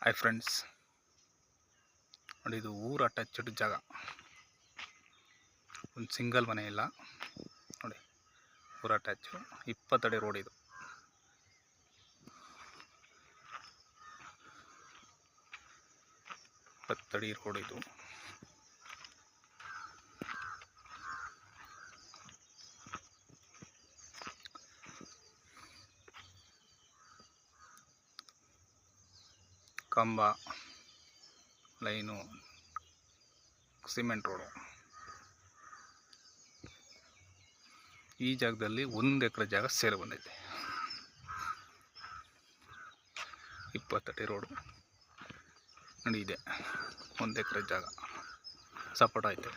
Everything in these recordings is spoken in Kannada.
ಹಾಯ್ ಫ್ರೆಂಡ್ಸ್, ನೋಡಿ ಇದು ಊರ ಅಟ್ಯಾಚ್ಡ್ ಜಾಗ. ಒಂದು ಸಿಂಗಲ್ ಮನೆ ಇಲ್ಲ ನೋಡಿ, ಊರ ಅಟ್ಯಾಚು 20 ಅಡಿ ರೋಡ್. ಇದು 20 ಅಡಿ ರೋಡ್. ಇದು ಕಂಬ ಲೈನು, ಸಿಮೆಂಟ್ ರೋಡು. ಈ ಜಾಗದಲ್ಲಿ 1 ಎಕರೆ ಜಾಗ ಸೇರಿ ಬಂದೈತೆ. 20 ಅಡಿ ರೋಡು ನೋಡಿ, ಇದೆ 1 ಎಕರೆ ಜಾಗ ಸಪೋರ್ಟ್ ಐತೆ.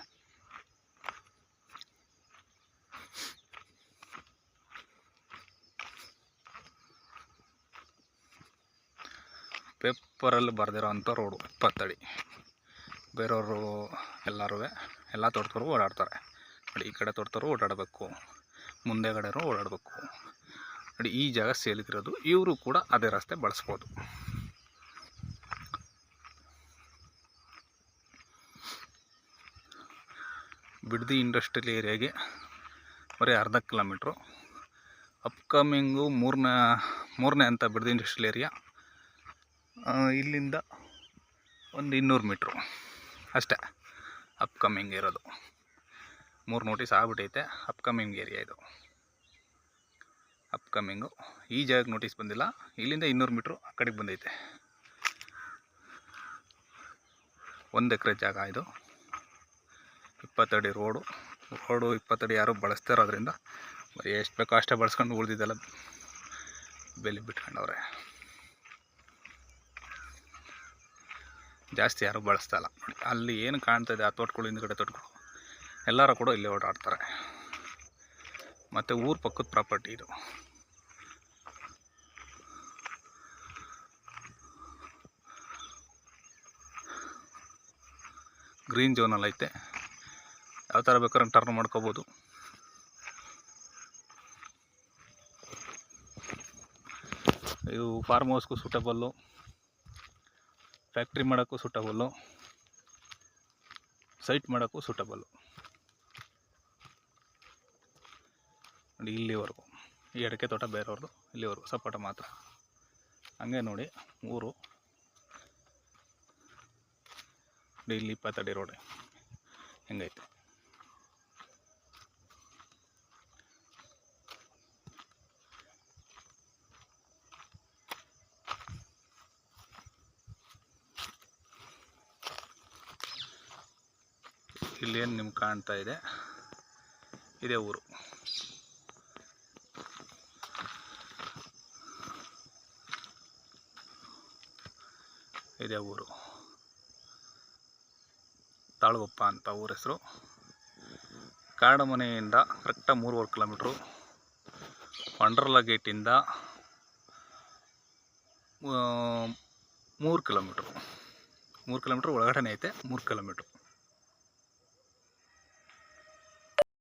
ಪೇಪರಲ್ಲಿ ಬರೆದಿರೋ ಅಂಥ ರೋಡು 20 ಅಡಿ. ಬೇರೆಯವರು ಎಲ್ಲ ತೋಟದವರು ಓಡಾಡ್ತಾರೆ ನೋಡಿ. ಈ ಕಡೆ ತೋಟದವರು ಓಡಾಡಬೇಕು, ಮುಂದೆಗಡೆಯವರು ಓಡಾಡಬೇಕು ನೋಡಿ. ಈ ಜಾಗ ಸೇಲಿಗಿರೋದು, ಇವರು ಕೂಡ ಅದೇ ರಸ್ತೆ ಬಳಸ್ಬೋದು. ಬಿಡದಿ ಇಂಡಸ್ಟ್ರಿಯಲ್ ಏರಿಯಾಗೆ ಬರೀ ಅರ್ಧ ಕಿಲೋಮೀಟ್ರು. ಅಪ್ಕಮಿಂಗು ಮೂರನೇ ಅಂತ ಬಿಡದಿ ಇಂಡಸ್ಟ್ರಿಯಲ್ ಏರಿಯಾ. ಇಲ್ಲಿಂದ ಒಂದು 200 ಮೀಟ್ರು ಅಷ್ಟೇ ಅಪ್ಕಮಿಂಗ್ ಇರೋದು. 3 ನೋಟಿಸ್ ಆಗ್ಬಿಟ್ಟೈತೆ. ಅಪ್ಕಮಿಂಗ್ ಏರಿಯಾ ಇದು. ಅಪ್ಕಮಿಂಗು ಈ ಜಾಗಕ್ಕೆ ನೋಟಿಸ್ ಬಂದಿಲ್ಲ. ಇಲ್ಲಿಂದ 200 ಮೀಟ್ರು ಆ ಕಡೆಗೆ ಬಂದೈತೆ. 1 ಎಕರೆ ಜಾಗ ಇದು. 20 ಅಡಿ ರೋಡು 20 ಅಡಿ ಯಾರು ಬಳಸ್ತಾ ಇರೋದ್ರಿಂದ ಬರೀ ಎಷ್ಟು ಬೇಕೋ ಅಷ್ಟೇ ಬಳಸ್ಕೊಂಡು ಉಳಿದಿದ್ದೆಲ್ಲ ಬೆಲೆ ಬಿಟ್ಕೊಂಡವ್ರೆ. ಜಾಸ್ತಿ ಯಾರು ಬಳಸ್ತಾ ಇಲ್ಲ ನೋಡಿ. ಅಲ್ಲಿ ಏನು ಕಾಣ್ತಾಯಿದೆ ಆ ತೋಟಗಳು, ಹಿಂದ್ಗಡೆ ತೋಟಗಳು ಎಲ್ಲರೂ ಕೂಡ ಇಲ್ಲೇ ಓಡಾಡ್ತಾರೆ. ಮತ್ತು ಊರ ಪಕ್ಕದ ಪ್ರಾಪರ್ಟಿ ಇದು. ಗ್ರೀನ್ ಝೋನಲ್ಲಿ ಐತೆ. ಯಾವ ಥರ ಬೇಕಾದ್ರೆ ಟರ್ನ್ ಮಾಡ್ಕೋಬೋದು. ಇದು ಫಾರ್ಮ್ ಹೌಸ್ಗೂ ಸೂಟಬಲ್ಲು, ಫ್ಯಾಕ್ಟ್ರಿ ಮಾಡೋಕ್ಕೂ ಸೂಟಬಲ್ಲು, ಸೈಟ್ ಮಾಡೋಕ್ಕೂ ಸೂಟಬಲ್ಲು ನೋಡಿ. ಇಲ್ಲಿವರೆಗೂ ಈ ಅಡಿಕೆ ತೋಟ ಬೇರೆಯವ್ರದ್ದು, ಇಲ್ಲಿವರೆಗೂ ಸಪೋಟ ಮಾತ್ರ. ಹಂಗೆ ನೋಡಿ ಊರು ಇಲ್ಲಿ 20 ಅಡಿ ರೋಡ್ ಹೆಂಗೈತೆ. ಇಲ್ಲೇನು ನಿಮ್ಗೆ ಕಾಣ್ತಾ ಇದೆ, ಇದೇ ಊರು. ಇದೇ ಊರು ತಾಳಗುಪ್ಪ ಅಂತ ಊರ ಹೆಸರು. ಕಾಡಮನೆಯಿಂದ ಕರೆಕ್ಟಾಗಿ 3 ಕಿಲೋಮೀಟ್ರು. ವಂಡರ್ಲಾ ಗೇಟಿಂದ 3 ಕಿಲೋಮೀಟ್ರು. 3 ಕಿಲೋಮೀಟ್ರ್ ಒಳಗಡೆ ಐತೆ. 3 ಕಿಲೋಮೀಟ್ರು